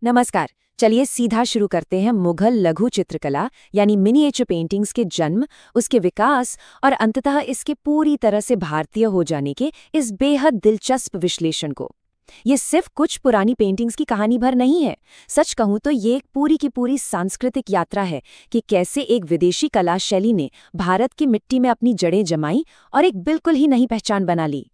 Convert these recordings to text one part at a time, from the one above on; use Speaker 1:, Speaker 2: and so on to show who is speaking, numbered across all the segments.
Speaker 1: नमस्कार। चलिए सीधा शुरू करते हैं मुगल लघु चित्रकला यानी मिनिएचर पेंटिंग्स के जन्म, उसके विकास और अंततः इसके पूरी तरह से भारतीय हो जाने के इस बेहद दिलचस्प विश्लेषण को। ये सिर्फ कुछ पुरानी पेंटिंग्स की कहानी भर नहीं है। सच कहूं तो ये एक पूरी की पूरी सांस्कृतिक यात्रा है कि कैसे एक विदेशी कला शैली ने भारत की मिट्टी में अपनी जड़ें जमाई और एक बिल्कुल ही नई पहचान बना ली।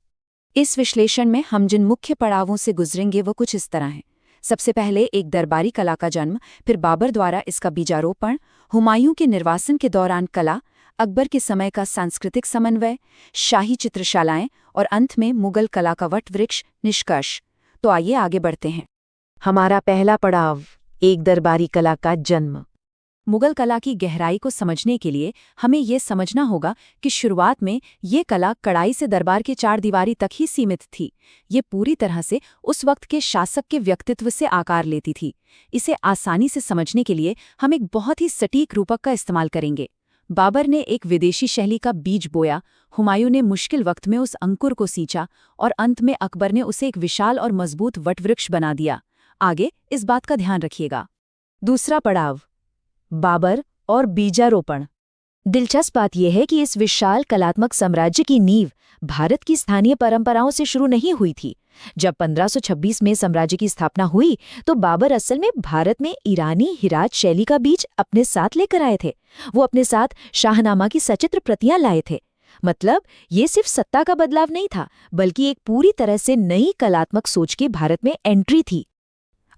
Speaker 1: इस विश्लेषण में हम जिन मुख्य पड़ावों से गुजरेंगे वो कुछ इस तरह हैं। सबसे पहले एक दरबारी कला का जन्म, फिर बाबर द्वारा इसका बीजारोपण, हुमायूं के निर्वासन के दौरान कला, अकबर के समय का सांस्कृतिक समन्वय, शाही चित्रशालाएं और अंत में मुगल कला का वटवृक्ष निष्कर्ष। तो आइए आगे बढ़ते हैं।
Speaker 2: हमारा पहला पड़ाव, एक दरबारी कला का जन्म।
Speaker 1: मुगल कला की गहराई को समझने के लिए हमें ये समझना होगा कि शुरुआत में ये कला कड़ाई से दरबार के चार दीवारी तक ही सीमित थी। ये पूरी तरह से उस वक्त के शासक के व्यक्तित्व से आकार लेती थी। इसे आसानी से समझने के लिए हम एक बहुत ही सटीक रूपक का इस्तेमाल करेंगे। बाबर ने एक विदेशी शैली का बीज बोया, हुमायूं ने मुश्किल वक्त में उस अंकुर को सींचा और अंत में अकबर ने उसे एक विशाल और मजबूत वटवृक्ष बना दिया। आगे इस बात का ध्यान रखिएगा।
Speaker 2: दूसरा पड़ाव, बाबर और बीजारोपण। दिलचस्प बात यह है कि इस विशाल कलात्मक साम्राज्य की नींव भारत की स्थानीय परंपराओं से शुरू नहीं हुई थी। जब 1526 में साम्राज्य की स्थापना हुई तो बाबर असल में भारत में ईरानी हिराज शैली का बीज अपने साथ लेकर आए थे। वो अपने साथ शाहनामा की सचित्र प्रतियां लाए थे। मतलब ये सिर्फ सत्ता का बदलाव नहीं था, बल्कि एक पूरी तरह से नई कलात्मक सोच की भारत में एंट्री थी।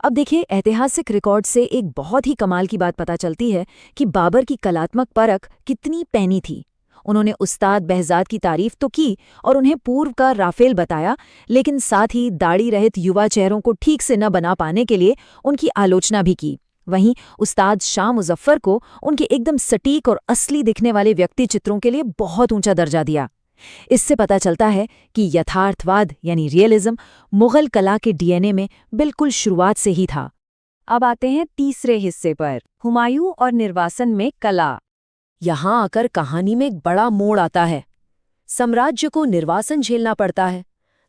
Speaker 2: अब देखिए, ऐतिहासिक रिकॉर्ड से एक बहुत ही कमाल की बात पता चलती है कि बाबर की कलात्मक परख कितनी पैनी थी। उन्होंने उस्ताद बेहजाद की तारीफ तो की और उन्हें पूर्व का राफेल बताया, लेकिन साथ ही दाढ़ी रहित युवा चेहरों को ठीक से न बना पाने के लिए उनकी आलोचना भी की। वहीं उस्ताद शाह मुजफ्फर को उनके एकदम सटीक और असली दिखने वाले व्यक्ति चित्रों के लिए बहुत ऊंचा दर्जा दिया। इससे पता चलता है कि यथार्थवाद यानी रियलिज्म मुगल कला के डीएनए में बिल्कुल शुरुआत से ही था।
Speaker 1: अब आते हैं तीसरे हिस्से पर, हुमायूं और निर्वासन में कला।
Speaker 2: यहाँ आकर कहानी में एक बड़ा मोड़ आता है। साम्राज्य को निर्वासन झेलना पड़ता है,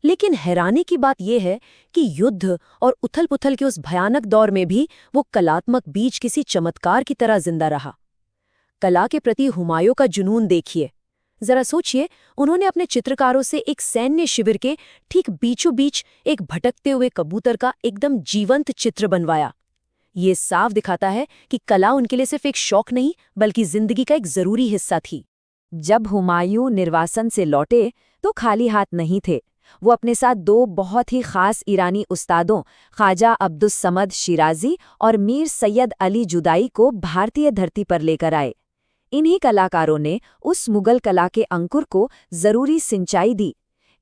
Speaker 2: लेकिन हैरानी की बात यह है कि युद्ध और उथल-पुथल के उस भयानक दौर में भी वो कलात्मक बीज किसी चमत्कार की तरह जिंदा रहा। कला के प्रति हुमायूं का जुनून देखिए। जरा सोचिए, उन्होंने अपने चित्रकारों से एक सैन्य शिविर के ठीक बीचों बीच एक भटकते हुए कबूतर का एकदम जीवंत चित्र बनवाया। ये साफ दिखाता है कि कला उनके लिए सिर्फ एक शौक नहीं, बल्कि जिंदगी का एक जरूरी हिस्सा थी।
Speaker 1: जब हुमायूं निर्वासन से लौटे तो खाली हाथ नहीं थे। वो अपने साथ दो बहुत ही खास ईरानी उस्तादों, ख्वाजा अब्दुस समद शिराजी और मीर सैयद अली जुदाई को भारतीय धरती पर लेकर आए। इन्हीं कलाकारों ने उस मुगल कला के अंकुर को जरूरी सिंचाई दी।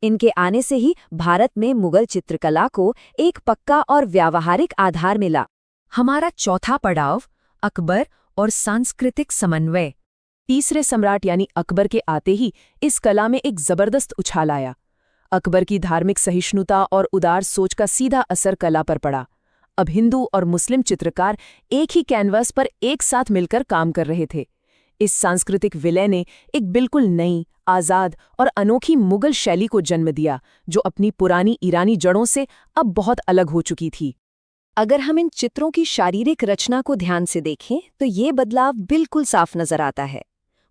Speaker 1: इनके आने से ही भारत में मुगल चित्रकला को एक पक्का और व्यावहारिक आधार मिला।
Speaker 2: हमारा चौथा पड़ाव, अकबर और सांस्कृतिक समन्वय।
Speaker 3: तीसरे सम्राट यानी अकबर के आते ही इस कला में एक जबरदस्त उछाल आया। अकबर की धार्मिक सहिष्णुता और उदार सोच का सीधा असर कला पर पड़ा। अब हिंदू और मुस्लिम चित्रकार एक ही कैनवास पर एक साथ मिलकर काम कर रहे थे। इस सांस्कृतिक विलय ने एक बिल्कुल नई, आज़ाद और अनोखी मुगल शैली को जन्म दिया, जो अपनी पुरानी ईरानी जड़ों से अब बहुत अलग हो चुकी थी।
Speaker 1: अगर हम इन चित्रों की शारीरिक रचना को ध्यान से देखें तो ये बदलाव बिल्कुल साफ नजर आता है।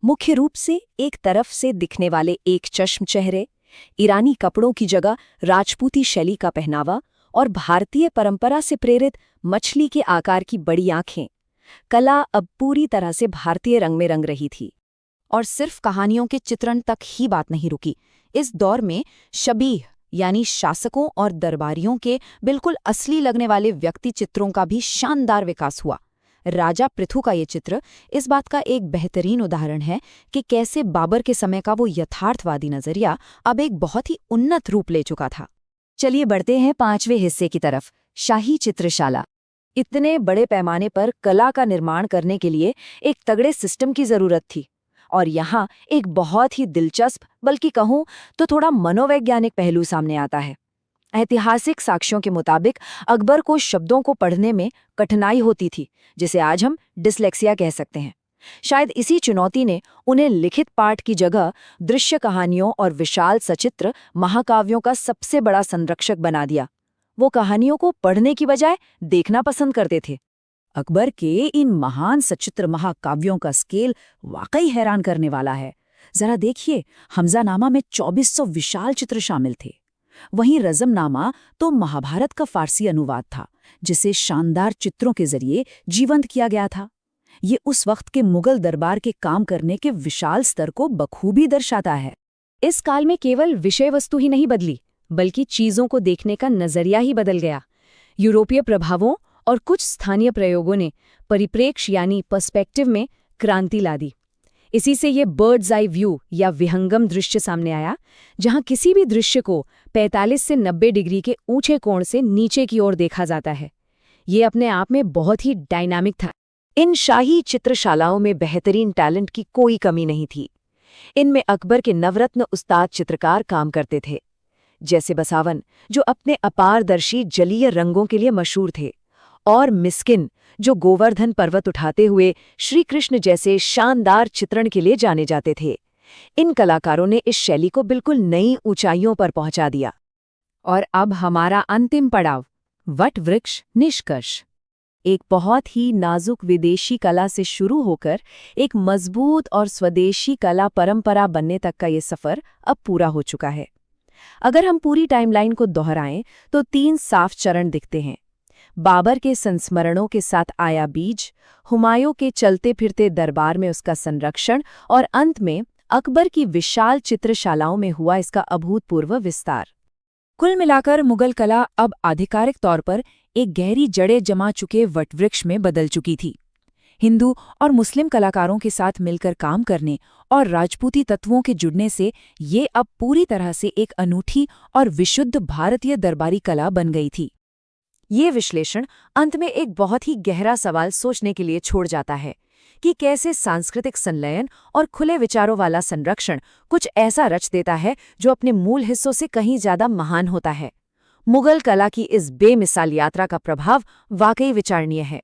Speaker 1: मुख्य रूप से एक तरफ से दिखने वाले एक चश्म चेहरे, ईरानी कपड़ों की जगह राजपूती शैली का पहनावा और भारतीय परंपरा से प्रेरित मछली के आकार की बड़ी आंखें। कला अब पूरी तरह से भारतीय रंग में रंग रही थी।
Speaker 2: और सिर्फ कहानियों के चित्रण तक ही बात नहीं रुकी। इस दौर में शबीह यानी शासकों और दरबारियों के बिल्कुल असली लगने वाले व्यक्ति चित्रों का भी शानदार विकास हुआ। राजा पृथु का ये चित्र इस बात का एक बेहतरीन उदाहरण है कि कैसे बाबर के समय का वो यथार्थवादी नजरिया अब एक बहुत ही उन्नत रूप ले चुका था।
Speaker 1: चलिए बढ़ते हैं पांचवें हिस्से की तरफ, शाही चित्रशाला। इतने बड़े पैमाने पर कला का निर्माण करने के लिए एक तगड़े सिस्टम की जरूरत थी। और यहाँ एक बहुत ही दिलचस्प, बल्कि कहूँ तो थोड़ा मनोवैज्ञानिक पहलू सामने आता है। ऐतिहासिक साक्ष्यों के मुताबिक अकबर को शब्दों को पढ़ने में कठिनाई होती थी, जिसे आज हम डिस्लेक्सिया कह सकते हैं। शायद इसी चुनौती ने उन्हें लिखित पाठ की जगह दृश्य कहानियों और विशाल सचित्र महाकाव्यों का सबसे बड़ा संरक्षक बना दिया।
Speaker 2: वो कहानियों को पढ़ने की बजाय देखना पसंद करते थे।
Speaker 3: अकबर के इन महान सचित्र महाकाव्यों का स्केल वाकई हैरान करने वाला है। जरा देखिए, हमजानामा में 2400 विशाल चित्र शामिल थे। वहीं रज़मनामा तो महाभारत का फारसी अनुवाद था, जिसे शानदार चित्रों के जरिए जीवंत किया गया था। ये उस वक्त के मुगल दरबार के काम करने के विशाल स्तर को बखूबी दर्शाता है।
Speaker 1: इस काल में केवल विषय वस्तु ही नहीं बदली, बल्कि चीजों को देखने का नजरिया ही बदल गया। यूरोपीय प्रभावों और कुछ स्थानीय प्रयोगों ने परिप्रेक्ष्य यानी पर्सपेक्टिव में क्रांति ला दी। इसी से ये बर्ड्स आई व्यू या विहंगम दृश्य सामने आया, जहां किसी भी दृश्य को 45 से 90 डिग्री के ऊंचे कोण से नीचे की ओर देखा जाता है। ये अपने आप में बहुत ही डायनामिक था।
Speaker 2: इन शाही चित्रशालाओं में बेहतरीन टैलेंट की कोई कमी नहीं थी। इनमें अकबर के नवरत्न उस्ताद चित्रकार काम करते थे, जैसे बसावन, जो अपने अपारदर्शी जलीय रंगों के लिए मशहूर थे, और मिस्किन, जो गोवर्धन पर्वत उठाते हुए श्री कृष्ण जैसे शानदार चित्रण के लिए जाने जाते थे। इन कलाकारों ने इस शैली को बिल्कुल नई ऊंचाइयों पर पहुंचा दिया।
Speaker 1: और अब हमारा अंतिम पड़ाव, वट वृक्ष निष्कर्ष।
Speaker 3: एक बहुत ही नाजुक विदेशी कला से शुरू होकर एक मजबूत और स्वदेशी कला परंपरा बनने तक का ये सफर अब पूरा हो चुका है। अगर हम पूरी टाइमलाइन को दोहराएं तो 3 साफ चरण दिखते हैं। बाबर के संस्मरणों के साथ आया बीज, हुमायूं के चलते फिरते दरबार में उसका संरक्षण, और अंत में अकबर की विशाल चित्रशालाओं में हुआ इसका अभूतपूर्व विस्तार। कुल मिलाकर मुगल कला अब आधिकारिक तौर पर एक गहरी जड़ें जमा चुके वटवृक्ष में बदल चुकी थी। हिंदू और मुस्लिम कलाकारों के साथ मिलकर काम करने और राजपूती तत्वों के जुड़ने से ये अब पूरी तरह से एक अनूठी और विशुद्ध भारतीय दरबारी कला बन गई थी।
Speaker 2: ये विश्लेषण अंत में एक बहुत ही गहरा सवाल सोचने के लिए छोड़ जाता है कि कैसे सांस्कृतिक संलयन और खुले विचारों वाला संरक्षण कुछ ऐसा रच देता है जो अपने मूल हिस्सों से कहीं ज्यादा महान होता है। मुगल कला की इस बेमिसाल यात्रा का प्रभाव वाकई विचारणीय है।